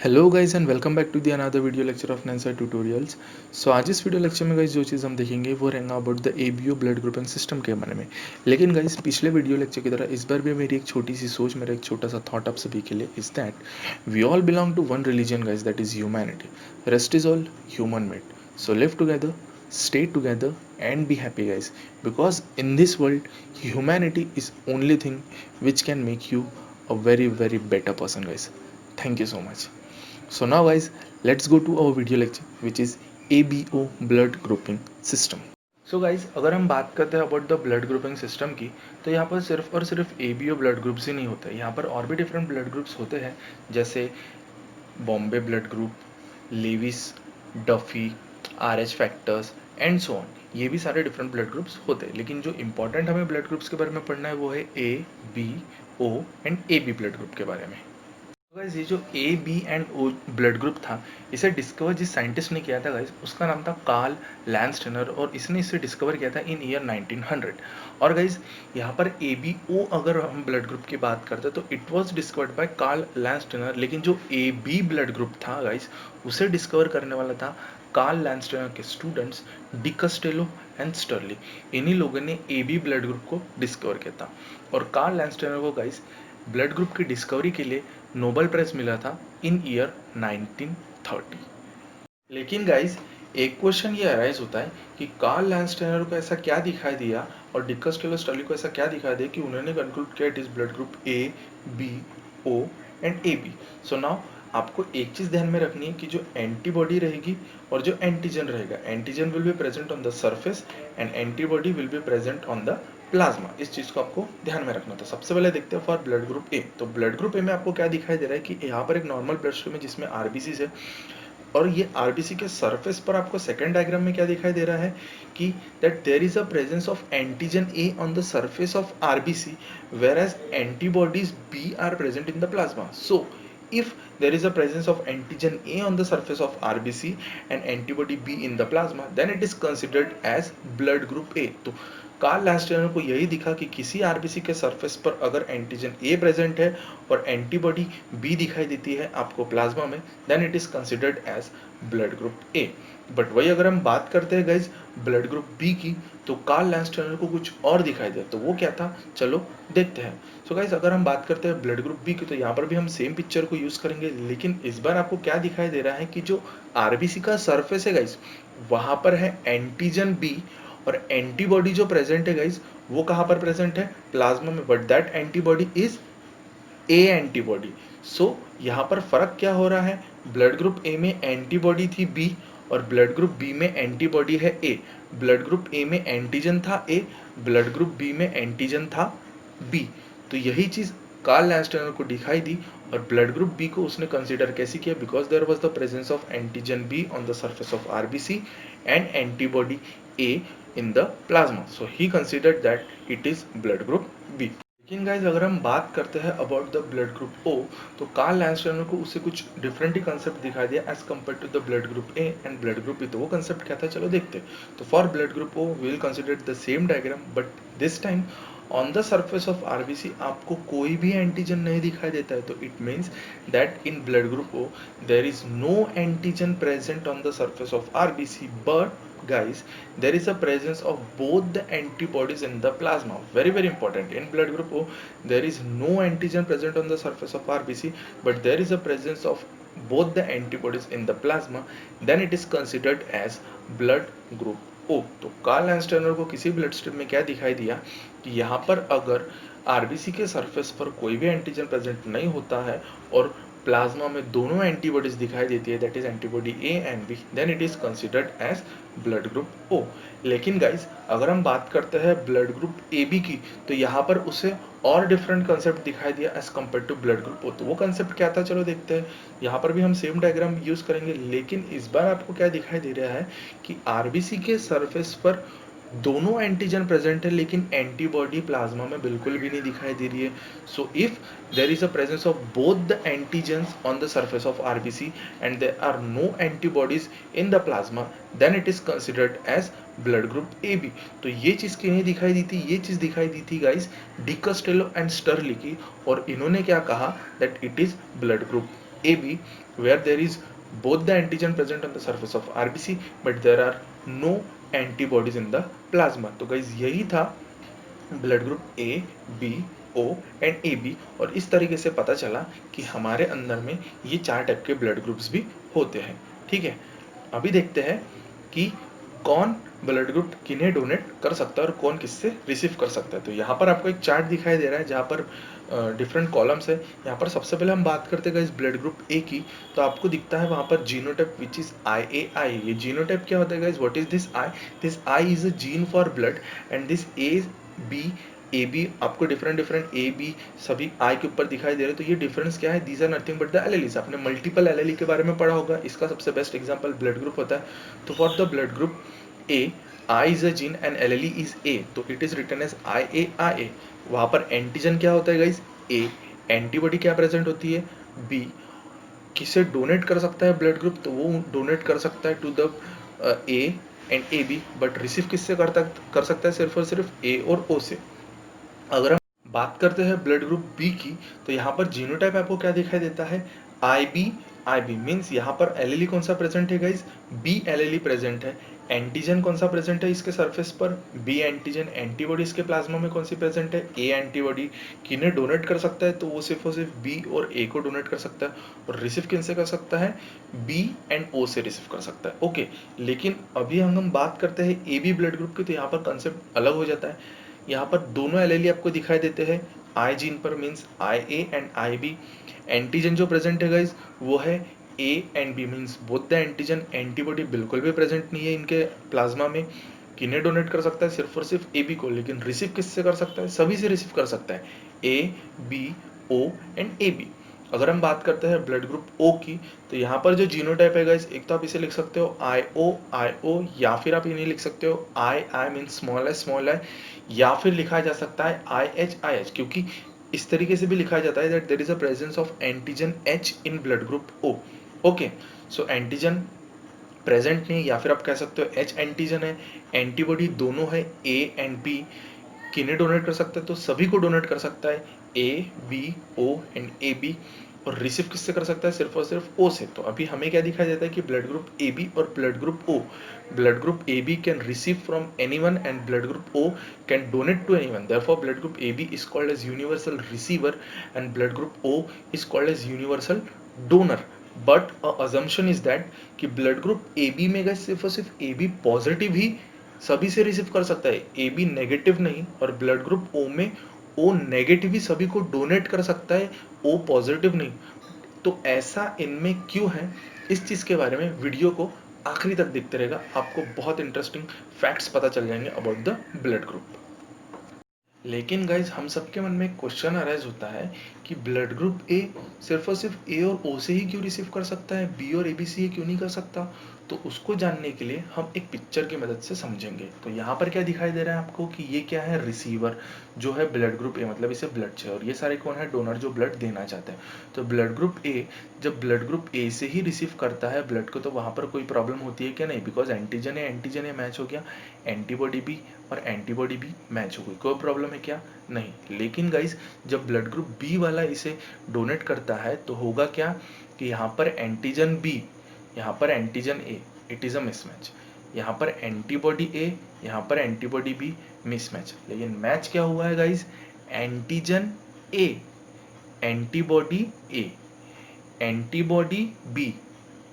Hello guys and welcome back to the another video lecture of Nancer tutorials. So आज इस video lecture में guys जो चीज़ हम देखेंगे वो रहेगा about the ABO blood grouping system के बारे में। लेकिन गाइस पिछले वीडियो लेक्चर की तरह इस बार भी मेरी एक छोटी सी सोच, मेरा एक छोटा सा थॉट आप सभी के लिए is that we all belong to one religion guys, that is humanity. Rest is all human made. So live together, stay together and be happy guys, because in this world humanity is only thing which can make you a very better person guys. Thank you so much. So now guys, let's go to our video lecture which is ABO blood grouping system. So guys अगर हम बात करते हैं about the blood grouping system की, तो यहाँ पर सिर्फ और सिर्फ ABO ब्लड ग्रुप्स ही नहीं होते, यहाँ पर और भी डिफरेंट ब्लड ग्रुप्स होते हैं, जैसे Bombay blood group, Lewis, Duffy, RH factors and so on. ये भी सारे डिफरेंट ब्लड ग्रुप्स होते हैं, लेकिन जो इंपॉर्टेंट हमें ब्लड ग्रुप्स के बारे में पढ़ना है वो है ABO and AB blood group के बारे में। गाइस ये जो A B and O blood group था, इसे डिस्कवर जिस साइंटिस्ट ने किया था गाइस, उसका नाम था कार्ल लैंडस्टेनर, और इसने इसे डिस्कवर किया था इन ईयर 1900। और गाइस यहाँ पर ABO अगर हम ब्लड ग्रुप की बात करते हैं तो it was discovered by Karl Landsteiner, लेकिन जो AB ब्लड ग्रुप था गाइस, उसे डिस्कवर करने वाला था कार्ल लैंडस्टेनर के students Decastello and Sturli. इन्हीं लोगों ने AB ब्लड ग्रुप को डिस्कवर किया था, और कार्ल लैंडस्टेनर को गाइस ब्लड ग्रुप की डिस्कवरी के लिए नोबेल प्राइज मिला था इन ईयर 1930। लेकिन गाइस एक क्वेश्चन ये अराइज होता है कि कार्ल लैंडस्टेनर को ऐसा क्या दिखाई दिया और डी कस्टेलो स्टर्ली को ऐसा क्या दिखाई दिया कि उन्होंने कंक्लूड किया it is blood group ABO and AB। So now आपको एक चीज ध्यान में रखनी है कि जो एंटीबॉडी रहेगी और जो एंटीजन रहेगा, antigen will be present on the surface and antibody will be present on the plasma. इस चीज को आपको ध्यान में रखना था। सबसे पहले देखते हैं फॉर ब्लड ग्रुप ए। तो ब्लड ग्रुप ए में आपको क्या दिखाई दे रहा है कि यहाँ पर एक नॉर्मल ब्लड स्ट्रीम है जिसमें आरबीसी है, और ये आरबीसी के सरफेस पर आपको सेकंड डायग्राम में क्या दिखाई दे रहा है कि that there is a presence of antigen A on the surface of RBC, whereas antibodies B are present in the plasma. So if there is a presence of antigen A on the surface of RBC and antibody B in the plasma, then it is considered as blood group A। तो Karl Landsteiner को यही दिखा कि किसी RBC के surface पर अगर antigen ए present है और एंटीबॉडी बी दिखाई देती है आपको प्लाज्मा में, then it is considered as blood group A. But वही अगर हम बात करते हैं गाइज ब्लड ग्रुप बी की, तो कार्ल लैंडस्टेनर को कुछ और दिखाई दिया। तो वो क्या था, चलो देखते हैं। सो गाइज अगर हम बात करते हैं ब्लड ग्रुप बी की, तो यहाँ पर भी हम सेम पिक्चर को यूज करेंगे, लेकिन इस बार आपको क्या दिखाई दे रहा है कि जो आरबीसी का सरफेस है गाइज, वहां पर है एंटीजन बी, और एंटीबॉडी जो प्रेजेंट है गाइज वो कहां पर प्रेजेंट है, प्लाज्मा में, but that antibody is A antibody. So यहाँ पर फर्क क्या हो रहा है, ब्लड ग्रुप ए में एंटीबॉडी थी बी और ब्लड ग्रुप बी में एंटीबॉडी है ए। ब्लड ग्रुप ए में एंटीजन था ए, ब्लड ग्रुप बी में एंटीजन था बी। तो यही चीज कार्ल लैंडस्टेनर को दिखाई दी, और ब्लड ग्रुप बी को उसने कंसीडर कैसे किया, because there was the presence of antigen B on the surface of RBC and antibody A in the plasma. So he considered that it is blood group B. लेकिन guys अगर हम बात करते हैं about the blood group O, तो Karl Landsteiner को उससे कुछ डिफरेंट ही कंसेप्ट दिखाई दिया as compare to the blood group A and blood group B. तो वो कंसेप्ट क्या था, चलो देखते हैं। तो for blood group O we will consider the same diagram, but this time on the surface of RBC आपको कोई भी एंटीजन नहीं दिखाई देता है। तो it means that in blood group O there is no antigen present on the surface of RBC, but guys there is a presence of both the antibodies in the plasma. Very important, in blood group O there is no antigen present on the surface of RBC, but there is a presence of both the antibodies in the plasma, then it is considered as blood group O। तो Karl Landsteiner को किसी blood stream में क्या दिखाई दिया कि यहाँ पर अगर आरबीसी के सरफेस पर कोई भी एंटीजन प्रेजेंट नहीं होता है और प्लाज्मा में दोनों एंटीबॉडीज दिखाई देती है, that is antibody A and B, then it is considered as blood group O. लेकिन गाइस अगर हम बात करते हैं ब्लड ग्रुप ए बी की, तो यहाँ पर उसे और डिफरेंट कंसेप्ट दिखाई दिया as compare to blood group O. तो वो कंसेप्ट क्या था, चलो देखते हैं। यहाँ पर भी हम सेम डायग्राम यूज करेंगे, लेकिन इस बार आपको क्या दिखाई दे रहा है कि आरबीसी के सरफेस पर दोनों एंटीजन प्रेजेंट है, लेकिन एंटीबॉडी प्लाज्मा में बिल्कुल भी नहीं दिखाई दे रही है। So if there is a presence of both the antigens on the surface of RBC and there are no antibodies in the plasma, then it is considered as blood group AB। तो ये चीज किन्हें दिखाई दी थी, ये चीज दिखाई दी थी गाइस डी कस्टेलो एंड स्टर्ली की, और इन्होंने क्या कहा that it is blood group AB, where there is both the antigen present on the surface of RBC but there are no antibodies in the plasma. तो guys यही था blood group A, B, O and A B, और इस तरीके से पता चला कि हमारे अंदर में ये 4 टाइप के ब्लड ग्रुप्स भी होते हैं। ठीक है, अभी देखते हैं कि कौन ब्लड ग्रुप किन्हें डोनेट कर सकता है और कौन किससे रिसीव कर सकता है। तो यहाँ पर आपको एक चार्ट दिखाई दे रहा है जहाँ पर डिफरेंट कॉलम्स है। यहाँ पर सबसे पहले हम बात करते हैं इस ब्लड ग्रुप ए की, तो आपको दिखता है वहाँ पर जीनोटाइप विच इज IAI। ये जीनोटाइप क्या होता है guys, what is this I? This I is a gene for blood and this B A B आपको डिफरेंट ए बी सभी आई के ऊपर दिखाई दे रहे हैं। तो ये डिफरेंस क्या है? These are nothing but the alleles. आपने मल्टीपल एलेली के बारे में पढ़ा होगा, इसका सबसे बेस्ट एग्जांपल ब्लड ग्रुप होता है। तो for the blood group A, I is a gene and allele is A, तो it is written as IAIA। वहां पर एंटीजन क्या होता है गाइज? ए। एंटीबॉडी क्या प्रेजेंट होती है? बी। किसे डोनेट कर सकता है ब्लड ग्रुप? तो वो डोनेट कर सकता है to the A and A B, but receive किससे कर सकता है? सिर्फ और सिर्फ ए और ओ से। अगर हम बात करते हैं ब्लड ग्रुप बी की, तो यहाँ पर जीनोटाइप आपको क्या दिखाई देता है? IB मीन्स यहाँ पर एलेली कौन सा प्रेजेंट है गाइज? बी एलेली प्रेजेंट है। एंटीजन कौन सा प्रेजेंट है इसके सरफेस पर? B antigen. एंटीबॉडी इसके प्लाज्मा में कौन सी प्रेजेंट है? ए एंटीबॉडी। किन्हें डोनेट कर सकता है? तो वो सिर्फ और सिर्फ बी और ए को डोनेट कर सकता है, और रिसीव किन से कर सकता है? बी एंड ओ से रिसीव कर सकता है। ओके, लेकिन अभी हम बात करते हैं ए बी ब्लड ग्रुप की, तो यहाँ पर कंसेप्ट अलग हो जाता है। यहाँ पर दोनों एलेली आपको दिखाई देते हैं आई जीन पर, means IA and IB। Antigen जो प्रेजेंट है गाइज वो है A and B, means both the antigen. Antibody बिल्कुल भी प्रेजेंट नहीं है इनके प्लाज्मा में। किन्हें डोनेट कर सकता है? सिर्फ और सिर्फ AB को, लेकिन रिसीव किससे कर सकता है? सभी से रिसीव कर सकता है, A, B, O and AB। अगर हम बात करते हैं ब्लड ग्रुप O की, तो यहाँ पर जो जीनोटाइप है गाइस, एक तो आप इसे लिख सकते हो IO, या फिर आप इन्हें लिख सकते हो I मीन्स स्मॉल आई, या फिर लिखा जा सकता है IH, क्योंकि इस तरीके से भी लिखा जाता है that there is a presence of antigen H in blood group O। Okay, so antigen present नहीं, या फिर आप कह सकते हो H एंटीजन है। एंटीबॉडी दोनों है A एंड B। किन्हें डोनेट कर सकता है? तो सभी को डोनेट कर सकता है, ABO एंड AB। और रिसीव किससे कर सकता है? सिर्फ और सिर्फ O से। तो अभी हमें क्या दिखाई देता है कि ब्लड ग्रुप AB और blood group O, blood group AB can receive from anyone and blood group O can donate to anyone. Therefore blood group AB is called as universal receiver and blood group O is called as universal donor. But assumption is that कि blood group AB में गए सिर्फ और सिर्फ AB positive ही सभी से receive कर सकता है, AB नेगेटिव नहीं। और ब्लड ग्रुप O में O नेगेटिव ही सभी को डोनेट कर सकता है, O पॉजिटिव नहीं। तो ऐसा इनमें क्यों है, इस चीज के बारे में वीडियो को आखिरी तक देखते रहेगा, आपको बहुत इंटरेस्टिंग फैक्ट्स पता चल जाएंगे अबाउट द ब्लड ग्रुप। लेकिन गाइज हम सबके मन में एक क्वेश्चन अराइज होता है कि ब्लड ग्रुप ए सिर्फ और सिर्फ ए और ओ से ही क्यों रिसीव कर सकता है, बी और ABC क्यों नहीं कर सकता? तो उसको जानने के लिए हम एक पिक्चर की मदद से समझेंगे। तो यहाँ पर क्या दिखाई दे रहा है आपको कि ये क्या है? रिसीवर जो है ब्लड ग्रुप ए, मतलब इसे ब्लड चाहिए, और ये सारे कौन है? डोनर जो ब्लड देना चाहते हैं। तो ब्लड ग्रुप ए जब ब्लड ग्रुप ए से ही रिसीव करता है ब्लड को, तो वहां पर कोई प्रॉब्लम होती है क्या? नहीं, बिकॉज एंटीजन है मैच हो गया, एंटीबॉडी भी और एंटीबॉडी भी मैच हो गई, कोई प्रॉब्लम है क्या? नहीं। लेकिन गाइस जब ब्लड ग्रुप बी वाला इसे डोनेट करता है तो होगा क्या कि यहाँ पर एंटीजन बी, यहाँ पर antigen A, it is a mismatch. यहाँ पर एंटीबॉडी ए, यहाँ पर एंटीबॉडी बी, मिसमैच। लेकिन मैच क्या हुआ है guys? Antigen A, antibody A, antibody B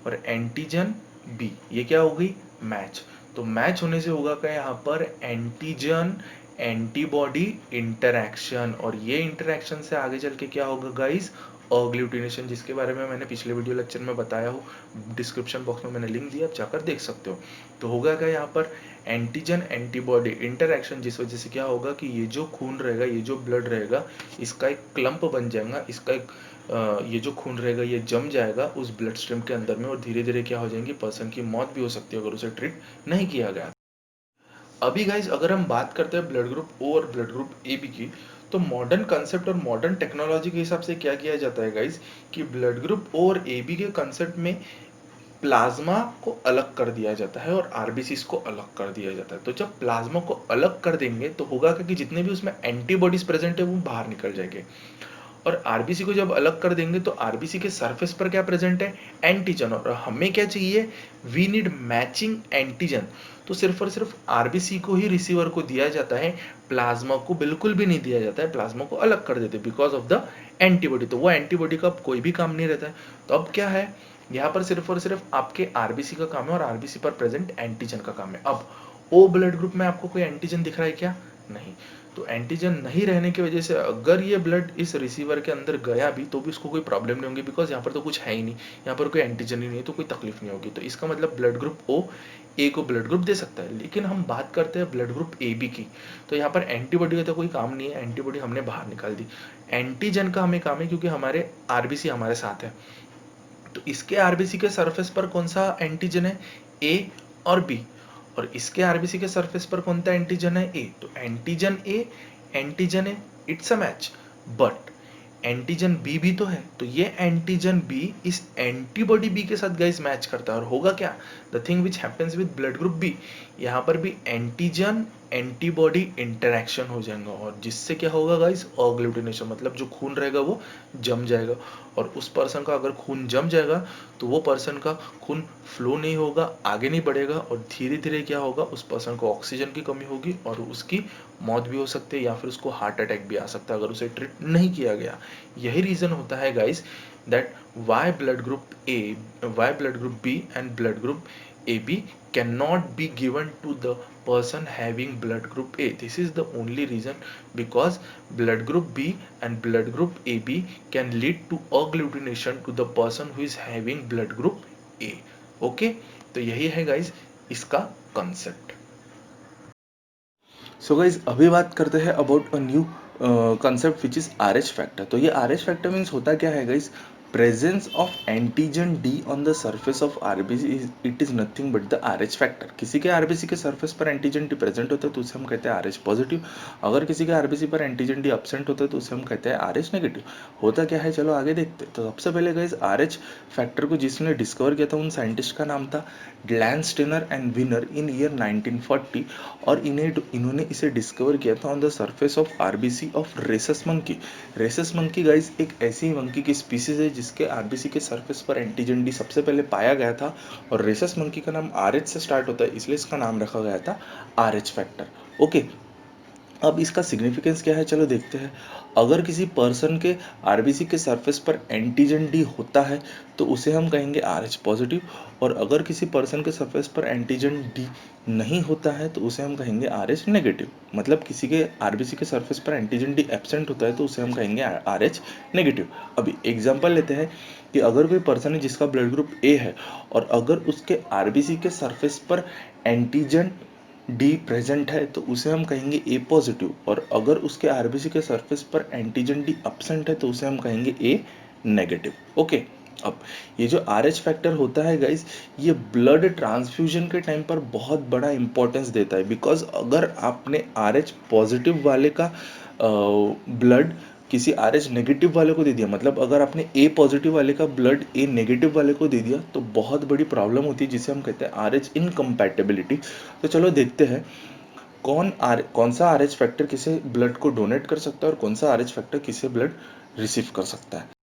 और एंटीजन बी, ये क्या हो गई? मैच। तो मैच होने से होगा क्या यहाँ पर? एंटीजन एंटीबॉडी इंटरैक्शन, और ये इंटरैक्शन से आगे चल के क्या होगा गाइस? अग्लूटिनेशन, जिसके बारे में मैंने पिछले वीडियो लेक्चर में बताया हूँ, डिस्क्रिप्शन बॉक्स में मैंने लिंक दिया, आप जाकर देख सकते हो। तो होगा क्या यहाँ पर? एंटीजन एंटीबॉडी इंटरैक्शन, जिस वजह से क्या होगा कि ये जो खून रहेगा, ये जो ब्लड रहेगा, इसका एक क्लम्प बन जाएगा, इसका एक ये जो खून रहेगा ये जम जाएगा उस ब्लड स्ट्रीम के अंदर में, और धीरे धीरे क्या हो जाएंगी? पर्सन की मौत भी हो सकती है अगर उसे ट्रीट नहीं किया गया। अभी गाइज अगर हम बात करते हैं ब्लड ग्रुप ओ और ब्लड ग्रुप ए बी की, तो मॉडर्न कंसेप्ट और मॉडर्न टेक्नोलॉजी के हिसाब से क्या किया जाता है गाइज कि ब्लड ग्रुप ओ और ए बी के कंसेप्ट में प्लाज्मा को अलग कर दिया जाता है और आरबीसीज को अलग कर दिया जाता है। तो जब प्लाज्मा को अलग कर देंगे तो होगा कि जितने भी उसमें एंटीबॉडीज प्रेजेंट है वो बाहर निकल जाएंगे, और आरबीसी को जब अलग कर देंगे तो आरबीसी के सरफेस पर क्या प्रेजेंट है, एंटीजन, और हमें क्या चाहिए, वी नीड मैचिंग एंटीजन। तो सिर्फ और सिर्फ आरबीसी को ही रिसीवर को दिया जाता है, प्लाज्मा को बिल्कुल भी नहीं दिया जाता है, प्लाज्मा को अलग कर देते बिकॉज ऑफ द एंटीबॉडी। तो वो एंटीबॉडी का कोई भी काम नहीं रहता है। तो अब क्या है, यहाँ पर सिर्फ और सिर्फ आपके आरबीसी का काम है और आरबीसी पर प्रेजेंट एंटीजन का काम है। अब ओ ब्लड ग्रुप में आपको कोई एंटीजन दिख रहा है क्या, नहीं। तो एंटीजन नहीं रहने की वजह से अगर ये ब्लड इस रिसीवर के अंदर गया भी तो भी उसको कोई प्रॉब्लम नहीं होगी, बिकॉज यहाँ पर तो कुछ है ही नहीं, यहाँ पर कोई एंटीजन ही नहीं है, तो कोई तकलीफ नहीं होगी। तो इसका मतलब ब्लड ग्रुप ओ ए को ब्लड ग्रुप दे सकता है। लेकिन हम बात करते हैं ब्लड ग्रुप ए बी की, तो यहाँ पर एंटीबॉडी का तो कोई काम नहीं है, एंटीबॉडी हमने बाहर निकाल दी। एंटीजन का हमें काम है क्योंकि हमारे आरबीसी हमारे साथ है। तो इसके आरबीसी के सरफेस पर कौन सा एंटीजन है, ए और बी, और इसके आरबीसी के सरफेस पर कौन सा एंटीजन है, ए। तो antigen A, it's a match. But antigen B भी तो है, तो ये एंटीजन बी इस एंटीबॉडी बी के साथ गाइस मैच करता है, और होगा क्या, the thing which happens with blood group B, यहाँ पर भी एंटीजन एंटीबॉडी इंटरेक्शन हो जाएगा, और जिससे क्या होगा गाइस, ऑग्लूटिनेशन, मतलब जो खून रहेगा वो जम जाएगा, और उस पर्सन का अगर खून जम जाएगा तो वो पर्सन का खून फ्लो नहीं होगा, आगे नहीं बढ़ेगा, और धीरे धीरे क्या होगा, उस पर्सन को ऑक्सीजन की कमी होगी और उसकी मौत भी हो सकती है, या फिर उसको हार्ट अटैक भी आ सकता है अगर उसे ट्रीट नहीं किया गया। यही रीजन होता है guys that why blood group B and blood group A B cannot be given to the person having blood group A. This is the only reason, because blood group B and blood group AB can lead to agglutination to the person who is having blood group A. Okay, तो यही है guys इसका concept. So guys अभी बात करते हैं about a new concept which is R H factor. तो ये आर एच फैक्टर मीन्स होता क्या है guys, presence of antigen D on the surface of RBC it is nothing but the R H factor. किसी के RBC के surface पर antigen D present होता है तो उसे हम कहते हैं आर एच पॉजिटिव, अगर किसी के आरबीसी पर एंटीजन डी एब्सेंट होता है तो उसे हम कहते हैं आर एच नेगेटिव। होता क्या है, चलो आगे देखते हैं। तो सबसे पहले गाइज आर एच फैक्टर को जिसने डिस्कवर किया था उन साइंटिस्ट का नाम था ग्लैनस्टेनर एंड विनर इन ईयर 1940, और इन्होंने इसे डिस्कवर किया था on the surface of RBC of rhesus monkey. Rhesus monkey guys एक ऐसी मंकी की स्पीसीज है जिसके आरबीसी के सरफेस पर एंटीजन डी सबसे पहले पाया गया था, और रेसस मंकी का नाम आर एच से स्टार्ट होता है इसलिए इसका नाम रखा गया था आर एच फैक्टर। ओके, अब इसका सिग्निफिकेंस क्या है, चलो देखते हैं। अगर किसी पर्सन के आरबीसी के सरफेस पर एंटीजन डी होता है तो उसे हम कहेंगे आर एच पॉजिटिव, और अगर किसी पर्सन के सरफेस पर एंटीजन डी नहीं होता है तो उसे हम कहेंगे आर एच नेगेटिव। मतलब किसी के आरबीसी के सरफेस पर एंटीजन डी एब्सेंट होता है तो उसे हम कहेंगे आर एच नेगेटिव। अभी एग्जाम्पल लेते हैं कि अगर कोई पर्सन है जिसका ब्लड ग्रुप ए है और अगर उसके आरबीसी के सरफेस पर एंटीजन डी प्रेजेंट है तो उसे हम कहेंगे ए पॉजिटिव, और अगर उसके आरबीसी के सरफेस पर एंटीजन डी एब्सेंट है तो उसे हम कहेंगे ए नेगेटिव। ओके, अब ये जो आर एच फैक्टर होता है गाइज, ये ब्लड ट्रांसफ्यूजन के टाइम पर बहुत बड़ा इंपॉर्टेंस देता है, बिकॉज अगर आपने आर एच पॉजिटिव वाले का ब्लड किसी आर एच नेगेटिव वाले को दे दिया, मतलब अगर आपने ए पॉजिटिव वाले का ब्लड ए नेगेटिव वाले को दे दिया तो बहुत बड़ी प्रॉब्लम होती है जिसे हम कहते हैं आर एच इनकम्पैटिबिलिटी। तो चलो देखते हैं कौन सा आर एच फैक्टर किसे ब्लड को डोनेट कर सकता है और कौन सा आर एच फैक्टर किसे ब्लड रिसीव कर सकता है।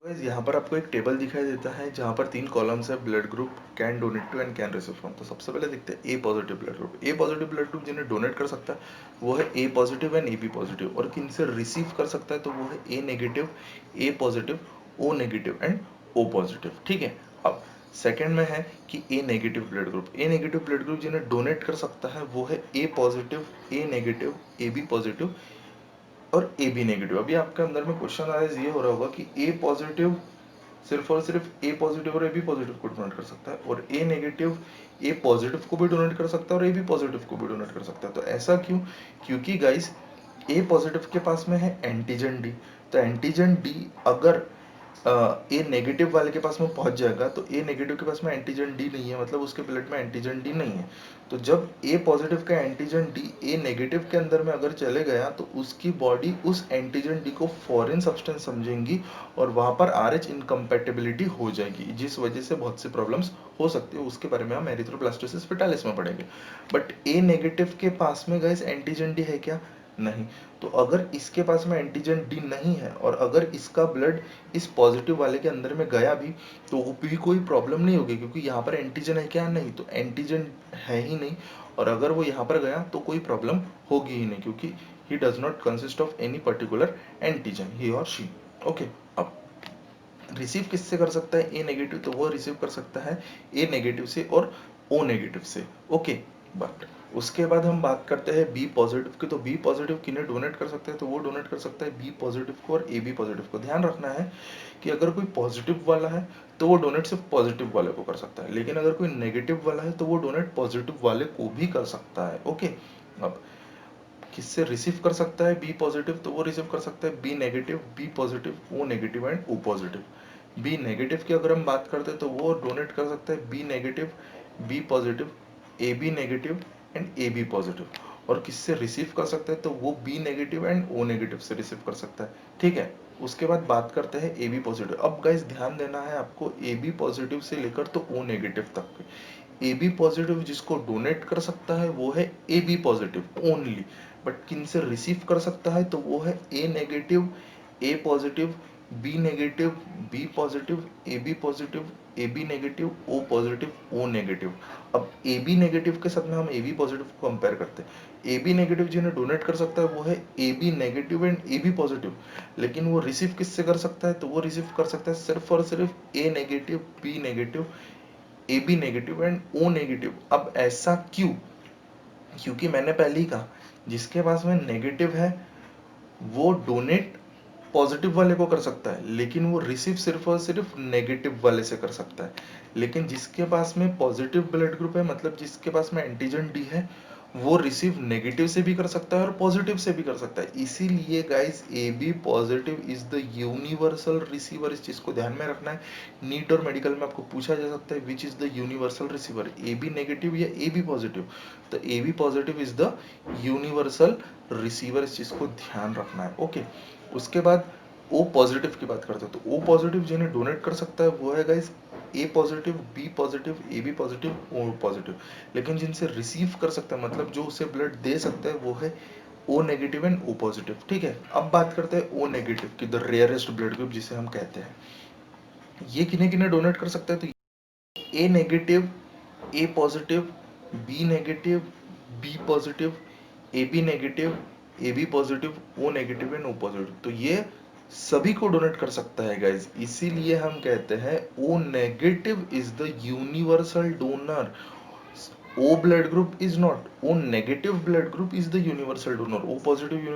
यहाँ पर आपको एक टेबल दिखाई देता है जहाँ पर 3 कॉलम्स है, blood group, can donate to and can receive from. तो सबसे पहले देखते हैं A positive blood group. A positive blood group जिन्हें डोनेट कर सकता है वो है A positive and A B positive, और किनसे रिसीव कर सकता है तो वो है A negative, A positive, O negative and O positive. ठीक है, अब सेकेंड में है कि A negative blood group. A negative blood group जिन्हें डोनेट कर सकता है वो है A positive, A negative, A B positive और ए बी नेगेटिव। अभी आपके अंदर में क्वेश्चन आराइज ये हो रहा होगा कि ए पॉजिटिव सिर्फ और सिर्फ ए पॉजिटिव और ए बी पॉजिटिव को डोनेट कर सकता है, और ए नेगेटिव ए पॉजिटिव को भी डोनेट कर सकता है और ए बी पॉजिटिव को भी डोनेट कर सकता है। तो ऐसा क्यों, क्योंकि गाइस ए पॉजिटिव के पास में है एंटीजन डी, तो एंटीजन डी अगर ए नेगेटिव वाले के पास में पहुंच जाएगा तो ए नेगेटिव के पास में एंटीजन डी नहीं है, मतलब उसके ब्लड में एंटीजन डी नहीं है। तो जब ए पॉजिटिव का एंटीजन डी ए नेगेटिव के अंदर में अगर चले गया तो उसकी बॉडी उस एंटीजन डी को फॉरेन सब्सटेंस समझेंगी और वहां पर आर एच इनकम्पैटिबिलिटी हो जाएगी, जिस वजह से बहुत सी प्रॉब्लम्स हो सकती है। उसके बारे में हम एरिथ्रोब्लास्टोसिस फेटालिस में पढ़ेंगे। बट ए नेगेटिव के पास में गाइस एंटीजन डी है क्या, नहीं। तो अगर इसके पास में एंटीजन डी नहीं है और अगर इसका ब्लड इस पॉजिटिव वाले के अंदर में गया भी तो वो भी कोई प्रॉब्लम नहीं होगी, क्योंकि यहाँ पर एंटीजन है क्या, नहीं, तो एंटीजन है ही नहीं। और अगर वो यहाँ पर गया तो कोई प्रॉब्लम होगी ही नहीं, क्योंकि he does not consist of any particular antigen, he और शी। ओके, अब रिसीव किससे कर सकता है, ए नेगेटिव, तो वो रिसीव कर सकता है ए नेगेटिव से और ओ नेगेटिव से। ओके, बट उसके बाद हम बात करते हैं बी पॉजिटिव की। तो बी पॉजिटिव किन्हें डोनेट कर सकते हैं, तो वो डोनेट कर सकता है बी पॉजिटिव को और ए बी पॉजिटिव को। ध्यान रखना है कि अगर कोई पॉजिटिव वाला है तो वो डोनेट सिर्फ पॉजिटिव वाले को कर सकता है, लेकिन अगर कोई नेगेटिव वाला है तो वो डोनेट पॉजिटिव वाले को भी कर सकता है। ओके, अब किससे रिसीव कर सकता है बी पॉजिटिव, तो वो रिसीव कर सकता है B negative, B positive, O negative and O positive. B negative की अगर हम बात करते हैं तो वो डोनेट कर सकता है B negative, B positive, A B negative and A B positive. और किससे रिसीव कर सकता है, तो वो B negative and O negative से रिसीव कर सकता है। ठीक है, उसके बाद बात करते हैं ए बी पॉजिटिव। अब गाइस ध्यान देना है आपको, ए बी पॉजिटिव से लेकर तो ओ नेगेटिव तक। ए बी पॉजिटिव जिसको डोनेट कर सकता है वो है A B positive only, but किन से रिसीव कर सकता है, तो वो है A negative, A positive, B negative, B positive, A B positive, A B negative, O positive, O negative. अब ए बी नेगेटिव के साथ में हम ए बी पॉजिटिव को कंपेयर करते हैं। ए बी नेगेटिव जिन्हें डोनेट कर सकता है वो है A B negative and A B positive, लेकिन वो रिसीव किससे कर सकता है, तो वो रिसीव कर सकता है सिर्फ और सिर्फ A negative, B negative, A B negative and O negative. अब ऐसा क्यों, क्योंकि मैंने पहले ही कहा जिसके पास में नेगेटिव है वो डोनेट पॉजिटिव वाले को कर सकता है, लेकिन वो रिसीव सिर्फ और सिर्फ नेगेटिव वाले से कर सकता है। लेकिन जिसके पास में पॉजिटिव ब्लड ग्रुप है, मतलब जिसके पास में एंटीजन डी है, वो रिसीव नेगेटिव से भी कर सकता है और पॉजिटिव से भी कर सकता है। इसीलिए guys A B positive is the universal receiver, इस चीज को ध्यान में रखना है। नीट और मेडिकल में आपको पूछा जा सकता है which is the universal receiver, A B negative या ए बी पॉजिटिव, तो A B positive is the universal receiver, इस चीज को ध्यान रखना है। ओके, उसके बाद ओ पॉजिटिव की बात करते हैं। तो ओ पॉजिटिव जिन्हें डोनेट कर सकता है वो है guys A positive, B positive, A B positive, O positive. लेकिन जिनसे रिसीव कर सकता है, मतलब जो उसे ब्लड दे सकता है, वो है O negative and O positive. ठीक है, अब बात करते हैं ओ नेगेटिव की, द रेयरेस्ट ब्लड ग्रुप जिसे हम कहते हैं। ये किन्हें किन्हें डोनेट कर सकता है, तो A negative, A positive, B negative, B positive, A B negative, A B positive, O negative and O positive. तो ये सभी को डोनेट कर सकता है गाइस, इसीलिए हम कहते हैं O negative is the universal donor. O blood group is not, O negative blood group is the universal donor। O positive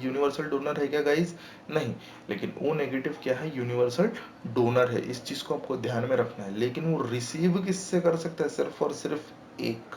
universal donor है क्या गाइस, नहीं, लेकिन O नेगेटिव क्या है, यूनिवर्सल डोनर है। इस चीज को आपको ध्यान में रखना है। लेकिन वो रिसीव किससे कर सकता है, सिर्फ और सिर्फ एक,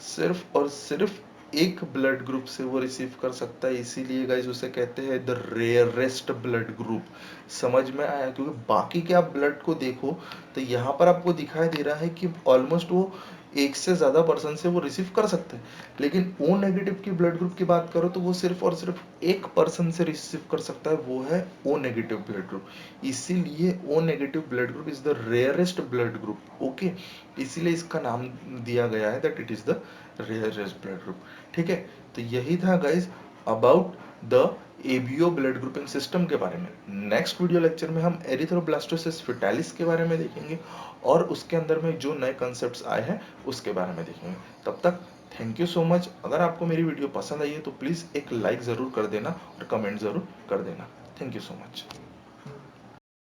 सिर्फ और सिर्फ एक ब्लड ग्रुप से वो रिसीव कर सकता है। इसीलिए गाइस उसे कहते हैं द रेयरेस्ट ब्लड ग्रुप। समझ में आया, क्योंकि बाकी के आप ब्लड को देखो तो यहाँ पर आपको दिखाई दे रहा है कि ऑलमोस्ट वो एक से ज्यादा पर्सन से वो रिसीव कर सकते हैं, लेकिन ओ नेगेटिव की ब्लड ग्रुप की बात करो तो वो सिर्फ और सिर्फ एक पर्सन से रिसीव कर सकता है, वो है ओ नेगेटिव ब्लड ग्रुप। इसीलिए O negative blood group is the rarest blood group. Okay, इसीलिए इसका नाम दिया गया है that it is the rarest blood group. ठीक है, तो यही था guys about the ABO blood grouping system के बारे में। नेक्स्ट वीडियो लेक्चर में हम एरिथ्रोब्लास्टोसिस फेटालिस के बारे में देखेंगे और उसके अंदर में जो नए कॉन्सेप्ट्स आए हैं उसके बारे में देखेंगे। तब तक थैंक यू सो मच। अगर आपको मेरी वीडियो पसंद आई है तो प्लीज एक लाइक जरूर कर देना और कमेंट जरूर कर देना। Thank you so much.